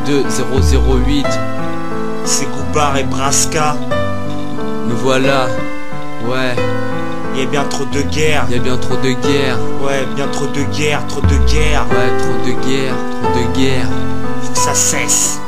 2008. C'est Goubard et Braska. Nous voilà. Ouais. Il y a bien trop de guerre. Il y a bien trop de guerre. Ouais, bien trop de guerre, trop de guerre. Ouais, trop de guerre, trop de guerre. Faut que ça cesse.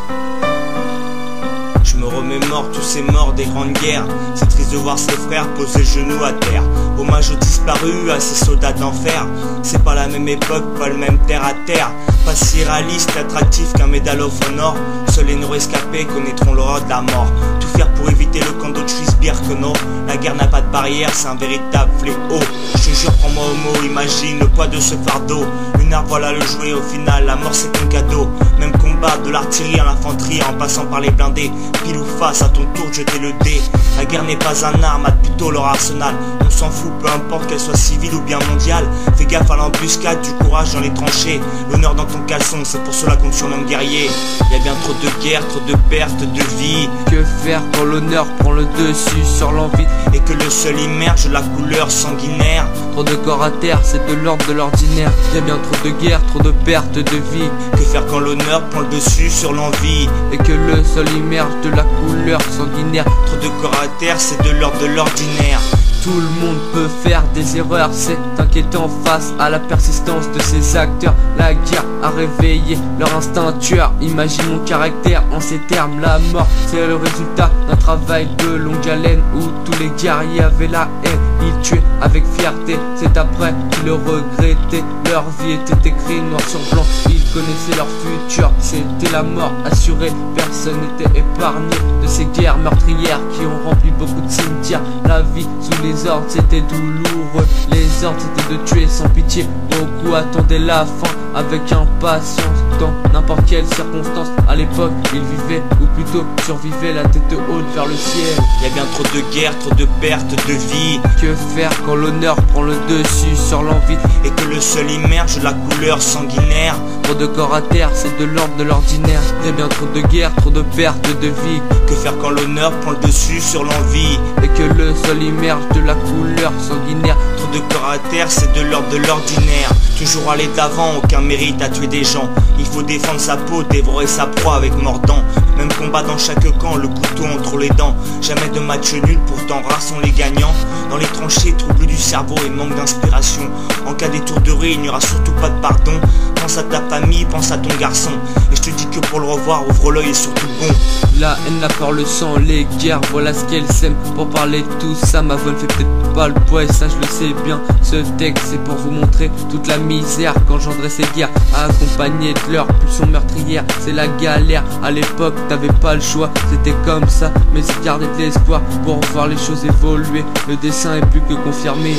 Je me remémore tous ces morts des grandes guerres. C'est triste de voir ses frères poser genoux à terre. Hommage aux disparus, à ces soldats d'enfer. C'est pas la même époque, pas le même terre à terre. Pas si réaliste, attractif qu'un Medal of Honor. Seuls les non-rescapés connaîtront l'horreur de la mort. Tout faire pour éviter le camp d'Auschwitz-Birkenau. La guerre n'a pas de barrière, c'est un véritable fléau. Je te jure, prends-moi au mot, imagine le poids de ce fardeau. Une arme, voilà le jouet, au final, la mort c'est ton cadeau. Même combat, de l'artillerie à l'infanterie, en passant par les blindés. Pile ou face, à ton tour de jeter le dé. La guerre n'est pas un arme, plutôt leur arsenal. On s'en fout, peu importe qu'elle soit civile ou bien mondiale. Fais gaffe à l'embuscade, du courage dans les tranchées. L'honneur dans ton caleçon, c'est pour cela qu'on te surnomme guerrier. Y a bien trop de guerre, trop de pertes de vie. Que faire quand l'honneur prend le dessus sur l'envie et que le seul immerge la couleur sanguinaire. Trop de corps à terre, c'est de l'ordre de l'ordinaire. Y a bien trop de guerre, trop de pertes de vie. Que faire quand l'honneur prend le dessus sur l'envie et que le sol immerge de la couleur sanguinaire. Trop de corps à terre, c'est de l'ordre de l'ordinaire. Tout le monde peut faire des erreurs, c'est inquiétant face à la persistance de ces acteurs. La guerre a réveillé leur instinct tueur. Imagine mon caractère en ces termes. La mort, c'est le résultat d'un travail de longue haleine où tous les guerriers avaient la haine. Ils tuaient avec fierté, c'est après qu'ils le regrettaient. Leur vie était écrite noir sur blanc, ils connaissaient leur futur. C'était la mort assurée, personne n'était épargné de ces guerres meurtrières qui ont rempli beaucoup de cimetières. La vie sous les ordres, c'était douloureux. Les ordres, c'était de tuer sans pitié. Beaucoup attendaient la fin avec impatience. Dans n'importe quelle circonstance, à l'époque, ils vivaient, ou plutôt survivaient, la tête haute vers le ciel. Y a bien trop de guerre, trop de pertes de vie. Que faire quand l'honneur prend le dessus sur l'envie et que le sol immerge la couleur sanguinaire. Trop de corps à terre, c'est de l'ordre de l'ordinaire. Y a bien trop de guerre, trop de pertes de vie. Que faire quand l'honneur prend le dessus sur l'envie et que le sol immerge de la couleur sanguinaire. Trop de corps à terre, c'est de l'ordre de l'ordinaire. Toujours aller d'avant, aucun mérite à tuer des gens. Il faut défendre sa peau, dévorer sa proie avec mordant. Même combat dans chaque camp, le couteau entre les dents. Jamais de match nul, pourtant rares sont les gagnants. Dans les tranchées, trouble du cerveau et manque d'inspiration. En cas d'étourderie, il n'y aura surtout pas de pardon. Pense à ta famille, pense à ton garçon. Et je te dis que pour le revoir, ouvre l'œil et surtout bon. La haine, la peur, le sang, les guerres, voilà ce qu'elles s'aiment. Pour parler de tout ça, ma voix ne fait peut-être pas le poids et ça je le sais bien. Ce texte c'est pour vous montrer toute la misère qu'engendraient ces guerres, accompagnées de leur pulsion meurtrière. C'est la galère, à l'époque t'avais pas le choix, c'était comme ça. Mais c'est garder de l'espoir pour voir les choses évoluer. Le dessin est plus que confirmé.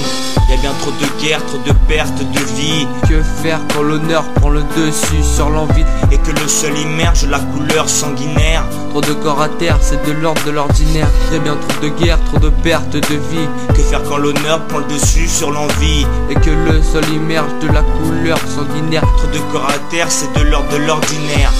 Y a bien trop de guerre, trop de pertes de vie. Que faire quand l'honneur prend le dessus sur l'envie et que le sol immerge la couleur sanguinaire. Trop de corps à terre, c'est de l'ordre de l'ordinaire. Y a bien trop de guerre, trop de pertes de vie. Que faire quand l'honneur prend le dessus sur l'envie et que le sol immerge de la couleur sanguinaire. Trop de corps à terre, c'est de l'ordre de l'ordinaire.